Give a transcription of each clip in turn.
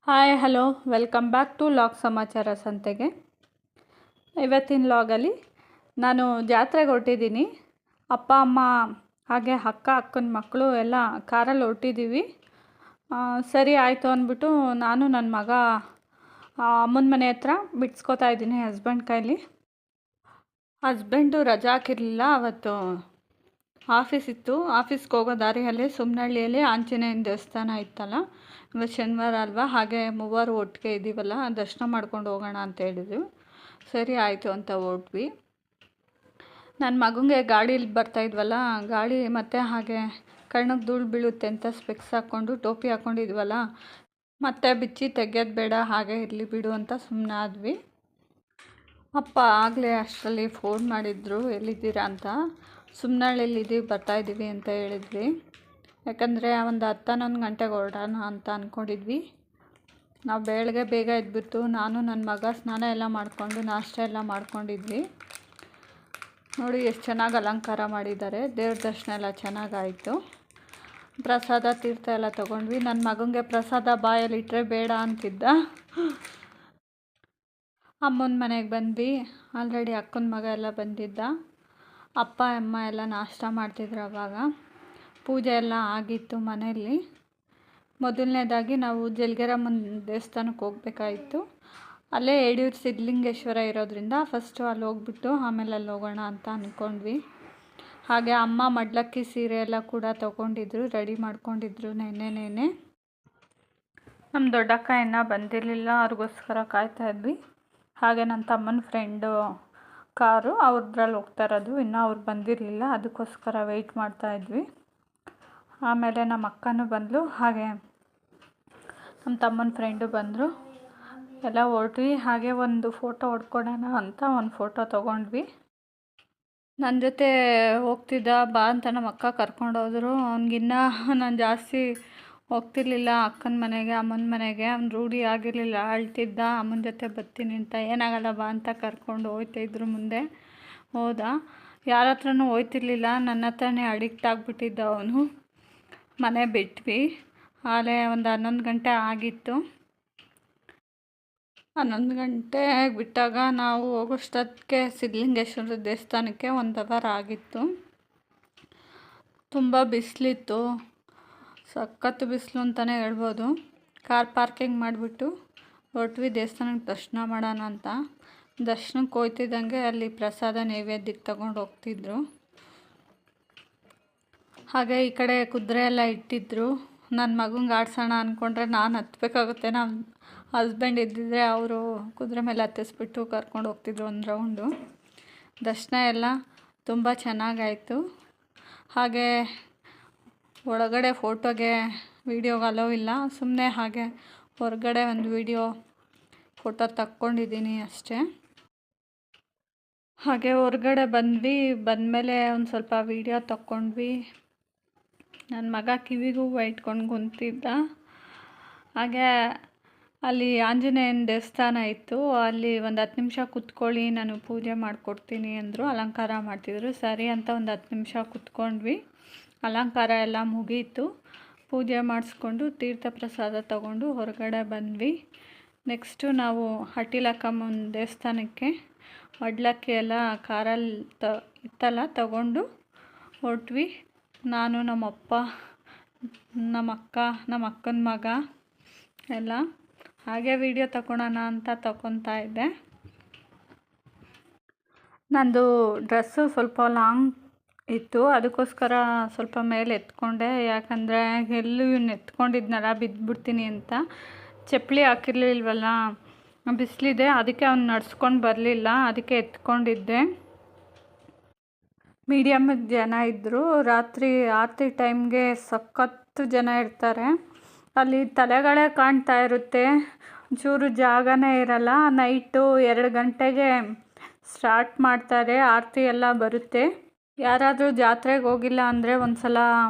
Hi hello welcome back to log ಸಮಾಚಾರ ಸಂತೆಗೆ. ಇವತ್ತಿನ ಲಾಗಲ್ಲಿ ನಾನು ಜಾತ್ರೆಗೆ ಹೊರಟಿದ್ದೀನಿ. ಅಪ್ಪ ಅಮ್ಮ ಹಾಗೆ ಅಕ್ಕನ ಮಕ್ಕಳು ಎಲ್ಲ ಕಾರಲ್ಲಿ ಹೊರಟಿದ್ದೀವಿ. ಸರಿ ಆಯಿತು ಅಂದ್ಬಿಟ್ಟು ನಾನು ನನ್ನ ಮಗ ಅಮ್ಮನ ಮನೆ ಹತ್ರ ಬಿಡಿಸ್ಕೊತಾ ಇದ್ದೀನಿ ಹಸ್ಬೆಂಡ್ ಕೈಲಿ. ಹಸ್ಬೆಂಡು ರಜಾ ಹಾಕಿರಲಿಲ್ಲ, ಅವತ್ತು ಆಫೀಸ್ ಇತ್ತು. ಆಫೀಸ್ಗೆ ಹೋಗೋ ದಾರಿಯಲ್ಲಿ ಸುಮ್ಮನಹಳ್ಳಿಯಲ್ಲಿ ಆಂಜನೇಯನ ದೇವಸ್ಥಾನ ಇತ್ತಲ್ಲ, ಇವತ್ತು ಶನಿವಾರ ಅಲ್ವಾ, ಹಾಗೆ ಮೂವರು ಒಟ್ಟಿಗೆ ಇದ್ದೀವಲ್ಲ, ದರ್ಶನ ಮಾಡ್ಕೊಂಡು ಹೋಗೋಣ ಅಂತ ಹೇಳಿದ್ವಿ. ಸರಿ ಆಯಿತು ಅಂತ ಹೊರಟ್ವಿ. ನನ್ನ ಮಗನಿಗೆ ಗಾಡೀಲಿ ಬರ್ತಾಯಿದ್ವಲ್ಲ, ಗಾಡಿ ಮತ್ತು ಹಾಗೆ ಕಣ್ಣಿಗೆ ಧೂಳು ಬೀಳುತ್ತೆ ಅಂತ ಸ್ಪೆಕ್ಸ್ ಹಾಕ್ಕೊಂಡು ಟೋಪಿ ಹಾಕ್ಕೊಂಡಿದ್ವಲ್ಲ, ಮತ್ತೆ ಬಿಚ್ಚಿ ತೆಗೆಯೋದು ಬೇಡ, ಹಾಗೆ ಇರಲಿ ಬಿಡು ಅಂತ ಸುಮ್ಮನೆ ಆದ್ವಿ. ಅಪ್ಪ ಆಗಲೇ ಅಷ್ಟರಲ್ಲಿ ಫೋನ್ ಮಾಡಿದ್ರು, ಎಲ್ಲಿದ್ದೀರಾ ಅಂತ. ಸುಮ್ಮನಹಳ್ಳಿಲಿದ್ದೀವಿ, ಬರ್ತಾಯಿದ್ದೀವಿ ಅಂತ ಹೇಳಿದ್ವಿ. ಯಾಕಂದರೆ ಒಂದು 10-11 ಗಂಟೆಗೆ ಹೊರಡೋಣ ಅಂತ ಅಂದ್ಕೊಂಡಿದ್ವಿ. ನಾವು ಬೆಳಗ್ಗೆ ಬೇಗ ಎದ್ಬಿಟ್ಟು ನಾನು ನನ್ನ ಮಗ ಸ್ನಾನ ಎಲ್ಲ ಮಾಡಿಕೊಂಡು ನಾಷ್ಟ ಎಲ್ಲ ಮಾಡ್ಕೊಂಡಿದ್ವಿ. ನೋಡಿ ಎಷ್ಟು ಚೆನ್ನಾಗಿ ಅಲಂಕಾರ ಮಾಡಿದ್ದಾರೆ. ದೇವ್ರ ದರ್ಶನ ಎಲ್ಲ ಚೆನ್ನಾಗಾಯಿತು. ಪ್ರಸಾದ ತೀರ್ಥ ಎಲ್ಲ ತೊಗೊಂಡ್ವಿ. ನನ್ನ ಮಗನಿಗೆ ಪ್ರಸಾದ ಬಾಯಲ್ಲಿ ಇಟ್ಟರೆ ಬೇಡ ಅಂತಿದ್ದ. ಅಮ್ಮನ ಮನೆಗೆ ಬಂದ್ವಿ. ಆಲ್ರೆಡಿ ಅಕ್ಕನ ಮಗ ಎಲ್ಲ ಬಂದಿದ್ದ. ಅಪ್ಪ ಅಮ್ಮ ಎಲ್ಲ ನಾಷ್ಟ ಮಾಡ್ತಿದ್ರು. ಅವಾಗ ಪೂಜೆ ಎಲ್ಲ ಆಗಿತ್ತು ಮನೆಯಲ್ಲಿ. ಮೊದಲನೇದಾಗಿ ನಾವು ಜಲಗೇರಮ್ಮನ ದೇವಸ್ಥಾನಕ್ಕೆ ಹೋಗ್ಬೇಕಾಯಿತು. ಅಲ್ಲೇ ಯಡಿಯೂರು ಸಿದ್ಧಲಿಂಗೇಶ್ವರ ಇರೋದ್ರಿಂದ ಫಸ್ಟು ಅಲ್ಲಿ ಹೋಗ್ಬಿಟ್ಟು ಆಮೇಲೆ ಅಲ್ಲಿ ಹೋಗೋಣ ಅಂತ ಅಂದ್ಕೊಂಡ್ವಿ. ಹಾಗೆ ಅಮ್ಮ ಮಡ್ಲಕ್ಕಿ ಸೀರೆ ಎಲ್ಲ ಕೂಡ ತೊಗೊಂಡಿದ್ರು, ರೆಡಿ ಮಾಡ್ಕೊಂಡಿದ್ರು ನೆನ್ನೆ. ನಮ್ಮ ದೊಡ್ಡಕ್ಕ ಇನ್ನೂ ಬಂದಿರಲಿಲ್ಲ, ಅವ್ರಿಗೋಸ್ಕರ ಕಾಯ್ತಾ ಇದ್ವಿ. ಹಾಗೆ ನನ್ನ ತಮ್ಮನ ಫ್ರೆಂಡು ಕಾರು ಅವ್ರದ್ರಲ್ಲಿ ಹೋಗ್ತಾ ಇರೋದು, ಇನ್ನೂ ಅವ್ರು ಬಂದಿರಲಿಲ್ಲ, ಅದಕ್ಕೋಸ್ಕರ ವೆಯ್ಟ್ ಮಾಡ್ತಾಯಿದ್ವಿ. ಆಮೇಲೆ ನಮ್ಮ ಅಕ್ಕನೂ ಬಂದಳು, ಹಾಗೆ ನಮ್ಮ ತಮ್ಮನ ಫ್ರೆಂಡು ಬಂದರು. ಎಲ್ಲ ಹೊರಟ್ವಿ. ಹಾಗೆ ಒಂದು ಫೋಟೋ ಹೊಡ್ಕೊಳೋಣ ಅಂತ ಒಂದು ಫೋಟೋ ತೊಗೊಂಡ್ವಿ. ನನ್ನ ಜೊತೆ ಹೋಗ್ತಿದ್ದ ಬಾ ಅಂತ ನಮ್ಮ ಅಕ್ಕ ಕರ್ಕೊಂಡೋದ್ರು. ಅವ್ನಿಗಿನ್ನ ನಾನು ಜಾಸ್ತಿ ಹೋಗ್ತಿರ್ಲಿಲ್ಲ ಅಕ್ಕನ ಮನೆಗೆ ಅಮ್ಮನ ಮನೆಗೆ. ಅವ್ನು ರೂಢಿ ಆಗಿರಲಿಲ್ಲ, ಅಳ್ತಿದ್ದ. ಅಮ್ಮನ ಜೊತೆ ಬರ್ತೀನಿ ಅಂತ, ಏನಾಗಲ್ಲ ಬಾ ಅಂತ ಕರ್ಕೊಂಡು ಹೋಗ್ತಾಯಿದ್ರು. ಮುಂದೆ ಹೋದ. ಯಾರ ಹತ್ರನೂ ಹೋಗ್ತಿರ್ಲಿಲ್ಲ, ನನ್ನ ಹತ್ರನೇ ಅಡಿಕ್ಟ್ ಆಗಿಬಿಟ್ಟಿದ್ದ ಅವನು. ಮನೆ ಬಿಟ್ವಿ. ಆಲೇ ಒಂದು 11 ಗಂಟೆ ಆಗಿತ್ತು. 11 ಗಂಟೆಗೆ ಬಿಟ್ಟಾಗ ನಾವು ಹೋಗೋಷ್ಟೊತ್ತಿಗೆ ಸಿದ್ಧಲಿಂಗೇಶ್ವರ ದೇವಸ್ಥಾನಕ್ಕೆ 1 ಅವರ್ ಆಗಿತ್ತು. ತುಂಬ ಬಿಸಿಲಿತ್ತು, ಸಖತ್ತು ಬಿಸಿಲು ಅಂತಲೇ ಹೇಳ್ಬೋದು. ಕಾರ್ ಪಾರ್ಕಿಂಗ್ ಮಾಡಿಬಿಟ್ಟು ಹೊರಟ್ವಿ ದೇವಸ್ಥಾನಕ್ಕೆ ದರ್ಶನ ಮಾಡೋಣ ಅಂತ. ದರ್ಶನಕ್ಕೆ ಹೋಗ್ತಿದ್ದಂಗೆ ಅಲ್ಲಿ ಪ್ರಸಾದ ನೈವೇದ್ಯಕ್ಕೆ ತಗೊಂಡು ಹೋಗ್ತಿದ್ರು. ಹಾಗೆ ಈ ಕಡೆ ಕುದುರೆ ಎಲ್ಲ ಇಟ್ಟಿದ್ರು. ನನ್ನ ಮಗಂಗೆ ಆಡ್ಸೋಣ ಅಂದ್ಕೊಂಡ್ರೆ ನಾನು ಹತ್ಬೇಕಾಗುತ್ತೆ. ನಮ್ಮ ಹಸ್ಬೆಂಡ್ ಇದ್ದಿದ್ದರೆ ಅವರು ಕುದುರೆ ಮೇಲೆ ಹತ್ತಿಸ್ಬಿಟ್ಟು ಕರ್ಕೊಂಡು ಹೋಗ್ತಿದ್ರು 1 ರೌಂಡು. ದರ್ಶನ ಎಲ್ಲ ತುಂಬ ಚೆನ್ನಾಗಾಯಿತು. ಹಾಗೆ ಒಳಗಡೆ ಫೋಟೋಗೆ ವೀಡಿಯೋಗೆ ಅಲೋ ಇಲ್ಲ, ಸುಮ್ಮನೆ ಹಾಗೆ ಹೊರಗಡೆ ಒಂದು ಫೋಟೋ ತಕ್ಕೊಂಡಿದ್ದೀನಿ ಅಷ್ಟೇ. ಹಾಗೆ ಹೊರಗಡೆ ಬಂದಮೇಲೆ ಒಂದು ಸ್ವಲ್ಪ ವೀಡಿಯೋ ತಕ್ಕೊಂಡ್ವಿ. ನನ್ನ ಮಗ ಕಿವಿಗೂ ಹೂವು ಇಟ್ಕೊಂಡು ಕುಂತಿದ್ದ. ಹಾಗೆ ಅಲ್ಲಿ ಆಂಜನೇಯನ ದೇವಸ್ಥಾನ ಇತ್ತು, ಅಲ್ಲಿ ಒಂದು 10 ನಿಮಿಷ ಕೂತ್ಕೊಳ್ಳಿ, ನಾನು ಪೂಜೆ ಮಾಡಿಕೊಡ್ತೀನಿ ಅಂದರು. ಅಲಂಕಾರ ಮಾಡ್ತಿದ್ರು. ಸರಿ ಅಂತ ಒಂದು 10 ನಿಮಿಷ ಕೂತ್ಕೊಂಡ್ವಿ. ಅಲಂಕಾರ ಎಲ್ಲ ಮುಗೀತು. ಪೂಜೆ ಮಾಡಿಸ್ಕೊಂಡು ತೀರ್ಥ ಪ್ರಸಾದ ತಗೊಂಡು ಹೊರಗಡೆ ಬಂದ್ವಿ. ನೆಕ್ಸ್ಟು ನಾವು ಹಟ್ಟಿಲಕ್ಕಮ್ಮನ ದೇವಸ್ಥಾನಕ್ಕೆ ಮಡ್ಲಕ್ಕಿ ಎಲ್ಲ ಕಾರಲ್ಲಿ ಇತ್ತಲ್ಲ ತಗೊಂಡು ಹೊರಟ್ವಿ. ನಾನು ನಮ್ಮಪ್ಪ, ನಮ್ಮ ಅಕ್ಕ, ನಮ್ಮ ಅಕ್ಕನ ಮಗ ಎಲ್ಲ. ಹಾಗೆ ವೀಡಿಯೋ ತಗೊಳ್ಳೋಣ ಅಂತ ತಗೊತಾ ಇದ್ದೆ. ನಂದು ಡ್ರೆಸ್ಸು ಸ್ವಲ್ಪ ಲಾಂಗ್ ಇತ್ತು, ಅದಕ್ಕೋಸ್ಕರ ಸ್ವಲ್ಪ ಮೇಲೆ ಎತ್ಕೊಂಡೆ. ಯಾಕಂದರೆ ಎಲ್ಲೂ ಎತ್ಕೊಂಡಿದ್ನಲ್ಲ ಬಿದ್ದುಬಿಡ್ತೀನಿ ಅಂತ. ಚಪ್ಪಲಿ ಹಾಕಿರ್ಲಿಲ್ವಲ್ಲ, ಬಿಸಿಲಿದೆ, ಅದಕ್ಕೆ ಅವ್ನು ನಡ್ಸ್ಕೊಂಡು ಬರಲಿಲ್ಲ, ಅದಕ್ಕೆ ಎತ್ಕೊಂಡಿದ್ದೆ. ಮೀಡಿಯಮ್ ಜನ ಇದ್ದರು. ರಾತ್ರಿ ಆರತಿ ಟೈಮ್ಗೆ ಸಖತ್ತು ಜನ ಇರ್ತಾರೆ. ಅಲ್ಲಿ ತಲೆಗಳೇ ಕಾಣ್ತಾ ಇರುತ್ತೆ, ಒಂಚೂರು ಜಾಗನೇ ಇರಲ್ಲ. ನೈಟು 2 ಗಂಟೆಗೆ ಸ್ಟಾರ್ಟ್ ಮಾಡ್ತಾರೆ, ಆರತಿ ಎಲ್ಲ ಬರುತ್ತೆ. ಯಾರಾದರೂ ಜಾತ್ರೆಗೆ ಹೋಗಿಲ್ಲ ಅಂದರೆ ಒಂದು ಸಲ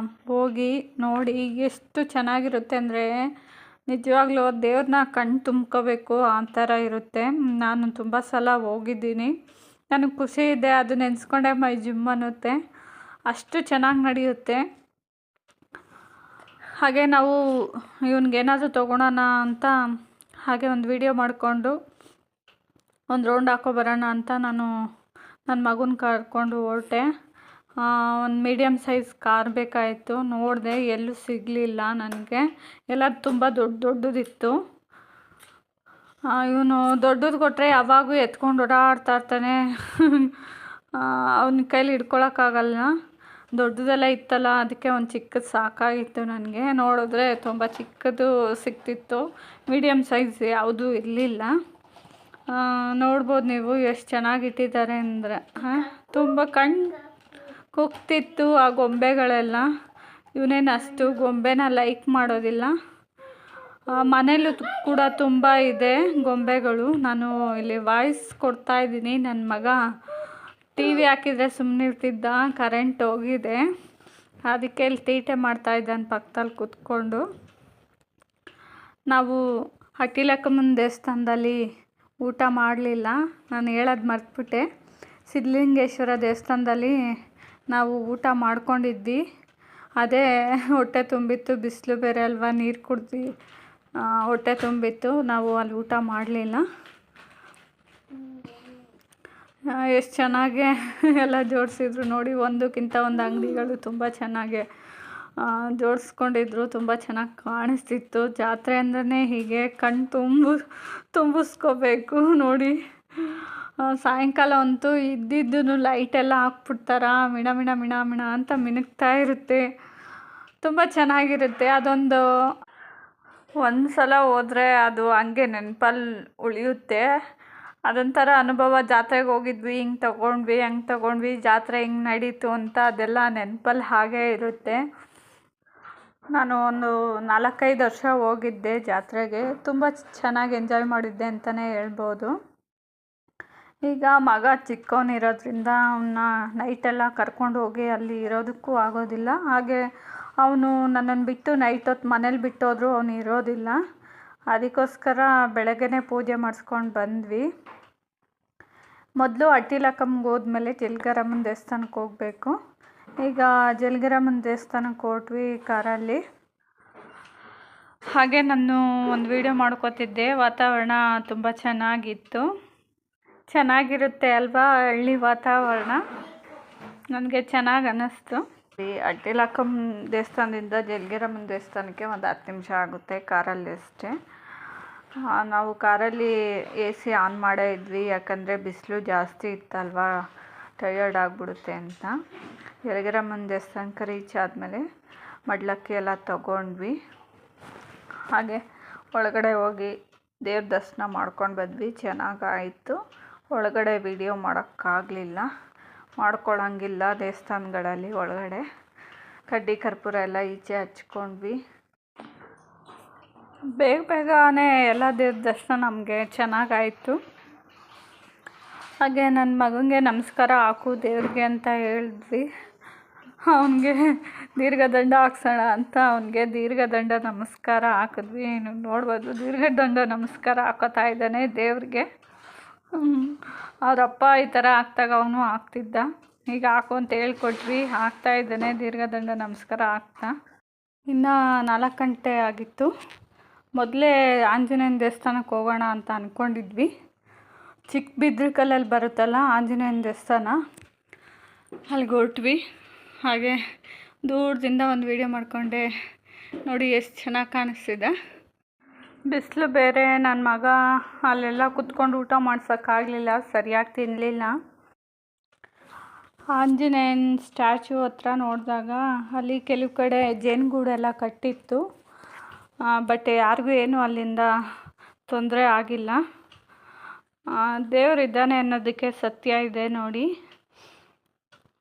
ಹೋಗಿ ನೋಡಿ, ಎಷ್ಟು ಚೆನ್ನಾಗಿರುತ್ತೆ ಅಂದರೆ ನಿಜವಾಗ್ಲೂ ದೇವ್ರನ್ನ ಕಣ್ಣು ತುಂಬ್ಕೋಬೇಕು ಆ ಥರ ಇರುತ್ತೆ. ನಾನು ತುಂಬ ಸಲ ಹೋಗಿದ್ದೀನಿ. ನನಗೆ ಖುಷಿ ಇದೆ, ಅದು ನೆನೆಸ್ಕೊಂಡೆ ಮೈ ಜುಮ್ ಅನ್ನುತ್ತೆ. ಅಷ್ಟು ಚೆನ್ನಾಗಿ ನಡೆಯುತ್ತೆ. ಹಾಗೆ ನಾವು ಇವನಿಗೇನಾದರೂ ತೊಗೊಳೋಣ ಅಂತ ಹಾಗೆ ಒಂದು ವಿಡಿಯೋ ಮಾಡಿಕೊಂಡು ಒಂದು ರೌಂಡ್ ಹಾಕೊಬರೋಣ ಅಂತ ನಾನು ನನ್ನ ಮಗನ ಕರ್ಕೊಂಡು ಹೊರಟೆ. ಒಂದು ಮೀಡಿಯಮ್ ಸೈಜ್ ಕಾರ್ ಬೇಕಾಯಿತು. ನೋಡಿದೆ, ಎಲ್ಲೂ ಸಿಗಲಿಲ್ಲ ನನಗೆ. ಎಲ್ಲ ತುಂಬ ದೊಡ್ಡದಿತ್ತು. ಇವನು ದೊಡ್ಡದು ಕೊಟ್ಟರೆ ಯಾವಾಗೂ ಎತ್ಕೊಂಡು ಓಡಾಡ್ತಾ ಇರ್ತಾನೆ. ಅವನ ಕೈಲಿ ಹಿಡ್ಕೊಳಕ್ಕಾಗಲ್ಲ. ದೊಡ್ಡದೆಲ್ಲ ಇತ್ತಲ್ಲ, ಅದಕ್ಕೆ ಒಂದು ಚಿಕ್ಕದು ಸಾಕಾಗಿತ್ತು ನನಗೆ. ನೋಡಿದ್ರೆ ತುಂಬ ಚಿಕ್ಕದು ಸಿಕ್ತಿತ್ತು. ಮೀಡಿಯಮ್ ಸೈಜ್ ಯಾವುದೂ ಇರಲಿಲ್ಲ. ನೋಡ್ಬೋದು ನೀವು ಎಷ್ಟು ಚೆನ್ನಾಗಿಟ್ಟಿದ್ದಾರೆ ಅಂದರೆ. ತುಂಬ ಕುಗ್ತಿತ್ತು ಆ ಗೊಂಬೆಗಳೆಲ್ಲ. ಇವನೇನು ಅಷ್ಟು ಗೊಂಬೆನ ಲೈಕ್ ಮಾಡೋದಿಲ್ಲ. ಮನೇಲೂ ಕೂಡ ತುಂಬ ಇದೆ ಗೊಂಬೆಗಳು. ನಾನು ಇಲ್ಲಿ ವಾಯ್ಸ್ ಕೊಡ್ತಾಯಿದ್ದೀನಿ. ನನ್ನ ಮಗ ಟಿ ವಿ ಹಾಕಿದರೆ ಸುಮ್ಮನೆ ಇರ್ತಿದ್ದ. ಕರೆಂಟ್ ಹೋಗಿದೆ, ಅದಕ್ಕೆ ಇಲ್ಲಿ ತೀಟೆ ಮಾಡ್ತಾಯಿದ್ದಾನೆ ಪಕ್ಕದಲ್ಲಿ ಕೂತ್ಕೊಂಡು. ನಾವು ಹಟ್ಟಿಲಕ್ಕಮ್ಮನ ದೇವಸ್ಥಾನದಲ್ಲಿ ಊಟ ಮಾಡಲಿಲ್ಲ. ನಾನು ಹೇಳೋದು ಮರ್ತ್ಬಿಟ್ಟೆ. ಸಿದ್ಧಲಿಂಗೇಶ್ವರ ದೇವಸ್ಥಾನದಲ್ಲಿ ನಾವು ಊಟ ಮಾಡ್ಕೊಂಡಿದ್ವಿ. ಅದೇ ಹೊಟ್ಟೆ ತುಂಬಿತ್ತು. ಬಿಸಿಲು ಬೇರೆ ಅಲ್ವಾ, ನೀರು ಕುಡ್ದು ಹೊಟ್ಟೆ ತುಂಬಿತ್ತು. ನಾವು ಅಲ್ಲಿ ಊಟ ಮಾಡಲಿಲ್ಲ. ಎಷ್ಟು ಚೆನ್ನಾಗಿ ಎಲ್ಲ ಜೋಡಿಸಿದ್ರು ನೋಡಿ. ಒಂದಕ್ಕಿಂತ ಒಂದು ಅಂಗಡಿಗಳು ತುಂಬ ಚೆನ್ನಾಗಿ ಜೋಡಿಸ್ಕೊಂಡಿದ್ರು. ತುಂಬ ಚೆನ್ನಾಗಿ ಕಾಣಿಸ್ತಿತ್ತು. ಜಾತ್ರೆ ಅಂದ್ರೆ ಹೀಗೆ ಕಣ್ಣು ತುಂಬಿಸ್ಕೋಬೇಕು ನೋಡಿ. ಸಾಯಂಕಾಲ ಅಂತೂ ಇದ್ದಿದ್ದೂ ಲೈಟೆಲ್ಲ ಹಾಕ್ಬಿಡ್ತಾರ. ಮಿಣ ಮಿಣ ಮಿಣ ಮಿಣ ಅಂತ ಮಿನುಗ್ತಾ ಇರುತ್ತೆ. ತುಂಬ ಚೆನ್ನಾಗಿರುತ್ತೆ. ಅದೊಂದು ಸಲ ಹೋದರೆ ಅದು ಹಂಗೆ ನೆನಪಲ್ಲಿ ಉಳಿಯುತ್ತೆ. ಅದೊಂಥರ ಅನುಭವ. ಜಾತ್ರೆಗೆ ಹೋಗಿದ್ವಿ, ಹಿಂಗೆ ತೊಗೊಂಡ್ವಿ, ಹಂಗೆ ತೊಗೊಂಡ್ವಿ, ಜಾತ್ರೆ ಹಿಂಗೆ ನಡೀತು ಅಂತ ಅದೆಲ್ಲ ನೆನಪಲ್ಲಿ ಹಾಗೇ ಇರುತ್ತೆ. ನಾನು ಒಂದು 4-5 ವರ್ಷ ಹೋಗಿದ್ದೆ ಜಾತ್ರೆಗೆ. ತುಂಬ ಚೆನ್ನಾಗಿ ಎಂಜಾಯ್ ಮಾಡಿದ್ದೆ ಅಂತಲೇ ಹೇಳ್ಬೋದು. ಈಗ ಮಗ ಚಿಕ್ಕವನಿರೋದ್ರಿಂದ ಅವನ್ನ ನೈಟೆಲ್ಲ ಕರ್ಕೊಂಡು ಹೋಗಿ ಅಲ್ಲಿ ಇರೋದಕ್ಕೂ ಆಗೋದಿಲ್ಲ. ಹಾಗೆ ಅವನು ನನ್ನನ್ನು ಬಿಟ್ಟು ನೈಟ್ ಹೊತ್ತು ಮನೇಲಿ ಬಿಟ್ಟೋದ್ರು ಅವನು ಇರೋದಿಲ್ಲ. ಅದಕ್ಕೋಸ್ಕರ ಬೆಳಗ್ಗೆನೇ ಪೂಜೆ ಮಾಡಿಸ್ಕೊಂಡು ಬಂದ್ವಿ. ಮೊದಲು ಹಟ್ಟಿಲಕ್ಕಮ್ಗೆ ಹೋದ್ಮೇಲೆ ಜಲಗರಮ್ಮನ ದೇವಸ್ಥಾನಕ್ಕೆ ಹೋಗಬೇಕು. ಈಗ ಜಲಗರಮ್ಮನ ದೇವಸ್ಥಾನಕ್ಕೆ ಹೊರಟ್ವಿ ಕಾರಲ್ಲಿ. ಹಾಗೆ ನಾನು ಒಂದು ವಿಡಿಯೋ ಮಾಡ್ಕೋತಿದ್ದೆ. ವಾತಾವರಣ ತುಂಬ ಚೆನ್ನಾಗಿತ್ತು. ಚೆನ್ನಾಗಿರುತ್ತೆ ಅಲ್ವಾ ಹಳ್ಳಿ ವಾತಾವರಣ. ನನಗೆ ಚೆನ್ನಾಗಿ ಅನ್ನಿಸ್ತು. ಈ ಹಟ್ಟಿಲಕ್ಕಮ್ಮ ದೇವಸ್ಥಾನದಿಂದ ಜಲಗರಮ್ಮನ ದೇವಸ್ಥಾನಕ್ಕೆ ಒಂದು 10 ನಿಮಿಷ ಆಗುತ್ತೆ ಕಾರಲ್ಲಿ ಅಷ್ಟೇ. ನಾವು ಕಾರಲ್ಲಿ AC ಆನ್ ಮಾಡೇ ಇದ್ವಿ. ಯಾಕಂದರೆ ಬಿಸಿಲು ಜಾಸ್ತಿ ಇತ್ತಲ್ವಾ, ಟಯರ್ಡ್ ಆಗಿಬಿಡುತ್ತೆ ಅಂತ. ಜಲಗರಮ್ಮನ ದೇವಸ್ಥಾನಕ್ಕೆ ರೀಚ್ ಆದಮೇಲೆ ಮಡ್ಲಕ್ಕಿ ಎಲ್ಲ ತಗೊಂಡ್ವಿ. ಹಾಗೆ ಒಳಗಡೆ ಹೋಗಿ ದೇವ್ರ ದರ್ಶನ ಮಾಡ್ಕೊಂಡು ಬಂದ್ವಿ. ಚೆನ್ನಾಗಾಯಿತು. ಒಳಗಡೆ ವಿಡಿಯೋ ಮಾಡೋಕ್ಕಾಗಲಿಲ್ಲ, ಮಾಡ್ಕೊಳ್ಳೋಂಗಿಲ್ಲ ದೇವಸ್ಥಾನಗಳಲ್ಲಿ. ಒಳಗಡೆ ಕಡ್ಡಿ ಕರ್ಪೂರ ಎಲ್ಲ ಈಚೆ ಹಚ್ಕೊಂಡ್ವಿ. ಬೇಗನೆ ಎಲ್ಲ ದೇವ್ರ ದರ್ಶನ ನಮಗೆ ಚೆನ್ನಾಗಾಯಿತು. ಹಾಗೆ ನನ್ನ ಮಗನಿಗೆ ನಮಸ್ಕಾರ ಹಾಕು ದೇವ್ರಿಗೆ ಅಂತ ಹೇಳಿದ್ವಿ. ಅವನಿಗೆ ದೀರ್ಘದಂಡ ಹಾಕ್ಸೋಣ ಅಂತ ಅವನಿಗೆ ದೀರ್ಘದಂಡ ನಮಸ್ಕಾರ ಹಾಕಿದ್ವಿ. ನೀವು ನೋಡ್ಬೋದು, ದೀರ್ಘದಂಡ ನಮಸ್ಕಾರ ಹಾಕೋತಾ ಇದ್ದಾನೆ ದೇವ್ರಿಗೆ. ಅವರಪ್ಪ ಈ ಥರ ಹಾಕ್ದಾಗ ಅವನು ಹಾಕ್ತಿದ್ದ. ಈಗ ಹಾಕು ಅಂತ ಹೇಳ್ಕೊಟ್ವಿ, ಹಾಕ್ತಾಯಿದ್ದಾನೆ ದೀರ್ಘದಂಡ ನಮಸ್ಕಾರ ಹಾಕ್ತಾ. ಇನ್ನು 4 ಗಂಟೆ ಆಗಿತ್ತು. ಮೊದಲೇ ಆಂಜನೇಯನ ದೇವಸ್ಥಾನಕ್ಕೆ ಹೋಗೋಣ ಅಂತ ಅಂದ್ಕೊಂಡಿದ್ವಿ. ಚಿಕ್ಕಬಿದ್ರಕಲ್ಲಲ್ಲಿ ಬರುತ್ತಲ್ಲ ಆಂಜನೇಯನ ದೇವಸ್ಥಾನ, ಅಲ್ಲಿಗೆ ಹೊರಟ್ವಿ. ಹಾಗೆ ದೂರದಿಂದ ಒಂದು ವಿಡಿಯೋ ಮಾಡಿಕೊಂಡೆ. ನೋಡಿ ಎಷ್ಟು ಚೆನ್ನಾಗಿ ಕಾಣಿಸ್ತಿದೆ. ಬಿಸಿಲು ಬೇರೆ. ನನ್ನ ಮಗ ಅಲ್ಲೆಲ್ಲ ಕುತ್ಕೊಂಡು ಊಟ ಮಾಡ್ಸೋಕ್ಕಾಗಲಿಲ್ಲ, ಸರಿಯಾಗಿ ತಿನ್ನಲಿಲ್ಲ. ಆಂಜನೇಯನ ಸ್ಟ್ಯಾಚ್ಯೂ ಹತ್ರ ನೋಡಿದಾಗ ಅಲ್ಲಿ ಕೆಲವು ಕಡೆ ಜೇನುಗೂಡೆಲ್ಲ ಕಟ್ಟಿತ್ತು. ಬಟ್ ಯಾರಿಗೂ ಏನೂ ಅಲ್ಲಿಂದ ತೊಂದರೆ ಆಗಿಲ್ಲ. ದೇವರಿದ್ದಾನೆ ಅನ್ನೋದಕ್ಕೆ ಸತ್ಯ ಇದೆ ನೋಡಿ.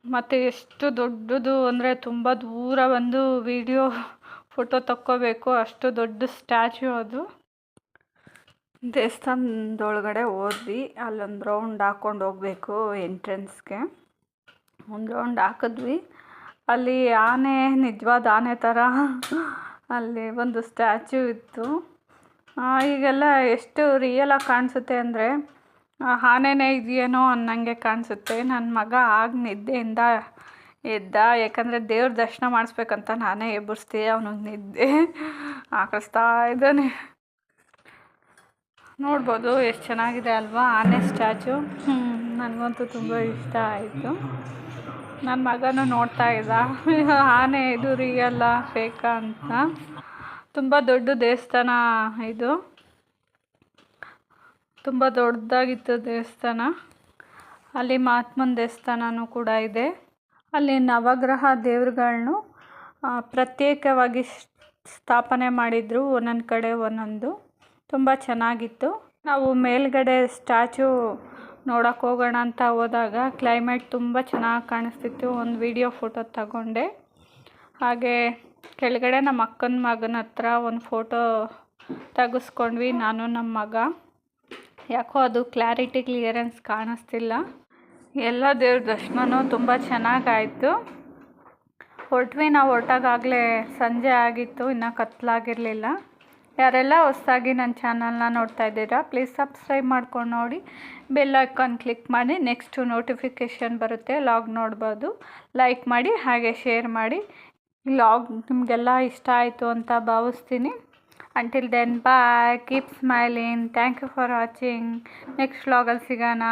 ಮತ್ತು ಎಷ್ಟು ದೊಡ್ಡದು ಅಂದರೆ ತುಂಬ ದೂರ ಒಂದು ವಿಡಿಯೋ ಫೋಟೋ ತಕ್ಕೋಬೇಕು, ಅಷ್ಟು ದೊಡ್ಡ ಸ್ಟ್ಯಾಚ್ಯೂ ಅದು. ದೇವಸ್ಥಾನದೊಳಗಡೆ ಹೋದ್ವಿ. ಅಲ್ಲೊಂದು ರೌಂಡ್ ಹಾಕ್ಕೊಂಡು ಹೋಗಬೇಕು ಎಂಟ್ರೆನ್ಸ್ಗೆ. ಒಂದು ರೌಂಡ್ ಹಾಕಿದ್ವಿ. ಅಲ್ಲಿ ಆನೆ, ನಿಜವಾದ ಆನೆ ಥರ ಅಲ್ಲಿ ಒಂದು ಸ್ಟ್ಯಾಚ್ಯೂ ಇತ್ತು. ಈಗೆಲ್ಲ ಎಷ್ಟು ರಿಯಲಾಗಿ ಕಾಣಿಸುತ್ತೆ ಅಂದರೆ ಆನೆನೇ ಇದೆಯೇನೋ ಅನ್ನಂಗೆ ಕಾಣಿಸುತ್ತೆ. ನನ್ನ ಮಗ ಆಗ ನಿದ್ದೆಯಿಂದ ಎದ್ದ, ಯಾಕಂದರೆ ದೇವ್ರ ದರ್ಶನ ಮಾಡಿಸ್ಬೇಕಂತ ನಾನೇ ಎಬ್ಬರಿಸ್ದೆ. ಅವನಿಗೆ ನಿದ್ದೆ ಹಾಕಿಸ್ತಾ ಇದ್ದಾನೆ. ನೋಡ್ಬೋದು ಎಷ್ಟು ಚೆನ್ನಾಗಿದೆ ಅಲ್ವಾ ಆನೆ ಸ್ಟ್ಯಾಚು. ನನಗಂತೂ ತುಂಬ ಇಷ್ಟ ಆಯಿತು. ನನ್ನ ಮಗನೂ ನೋಡ್ತಾ ಇದ್ದ ಆನೆ ಇದು ರಿಯಲ್ಲ ಫೇಕಾ ಅಂತ. ತುಂಬ ದೊಡ್ಡ ದೇವಸ್ಥಾನ ಇದು, ತುಂಬ ದೊಡ್ಡದಾಗಿತ್ತು ದೇವಸ್ಥಾನ. ಅಲ್ಲಿ ಮಹಾತ್ಮನ ದೇವಸ್ಥಾನನೂ ಕೂಡ ಇದೆ. ಅಲ್ಲಿ ನವಗ್ರಹ ದೇವ್ರುಗಳ್ನು ಪ್ರತ್ಯೇಕವಾಗಿ ಸ್ಥಾಪನೆ ಮಾಡಿದರು, ಒಂದೊಂದು ಕಡೆ ಒಂದೊಂದು. ತುಂಬ ಚೆನ್ನಾಗಿತ್ತು. ನಾವು ಮೇಲ್ಗಡೆ ಸ್ಟ್ಯಾಚು ನೋಡೋಕೆ ಹೋಗೋಣ ಅಂತ ಹೋದಾಗ ಕ್ಲೈಮೇಟ್ ತುಂಬ ಚೆನ್ನಾಗಿ ಕಾಣಿಸ್ತಿತ್ತು. ಒಂದು ವಿಡಿಯೋ ಫೋಟೋ ತಗೊಂಡೆ. ಹಾಗೆ ಕೆಳಗಡೆ ನಮ್ಮ ಅಕ್ಕನ ಮಗನ ಹತ್ರ ಒಂದು ಫೋಟೋ ತೆಗೆಸ್ಕೊಂಡ್ವಿ, ನಾನು ನಮ್ಮ ಮಗ. ಯಾಕೋ ಅದು ಕ್ಲಿಯರೆನ್ಸ್ ಕಾಣಿಸ್ತಿಲ್ಲ. ಎಲ್ಲ ದೇವ್ರ ದರ್ಶನವೂ ತುಂಬ ಚೆನ್ನಾಗಾಯಿತು. ಹೊರಟ್ವಿ. ನಾವು ಹೊರಟಾಗಲೇ ಸಂಜೆ ಆಗಿತ್ತು, ಇನ್ನೂ ಕತ್ತಲಾಗಿರಲಿಲ್ಲ. ಯಾರೆಲ್ಲ ಹೊಸದಾಗಿ ನನ್ನ ಚಾನಲ್ನ ನೋಡ್ತಾ ಇದ್ದೀರಾ, ಪ್ಲೀಸ್ ಸಬ್ಸ್ಕ್ರೈಬ್ ಮಾಡ್ಕೊಂಡು ನೋಡಿ, ಬೆಲ್ ಐಕಾನ್ ಕ್ಲಿಕ್ ಮಾಡಿ. ನೆಕ್ಸ್ಟು ನೋಟಿಫಿಕೇಷನ್ ಬರುತ್ತೆ, ಲಾಗ್ ನೋಡ್ಬೋದು. ಲೈಕ್ ಮಾಡಿ ಹಾಗೆ ಶೇರ್ ಮಾಡಿ. ಲಾಗ್ ನಿಮಗೆಲ್ಲ ಇಷ್ಟ ಆಯಿತು ಅಂತ ಭಾವಿಸ್ತೀನಿ. Until then, bye. Keep smiling. Thank you for watching. Next vlog ಅಲ್ಲಿ ಸಿಗೋಣ.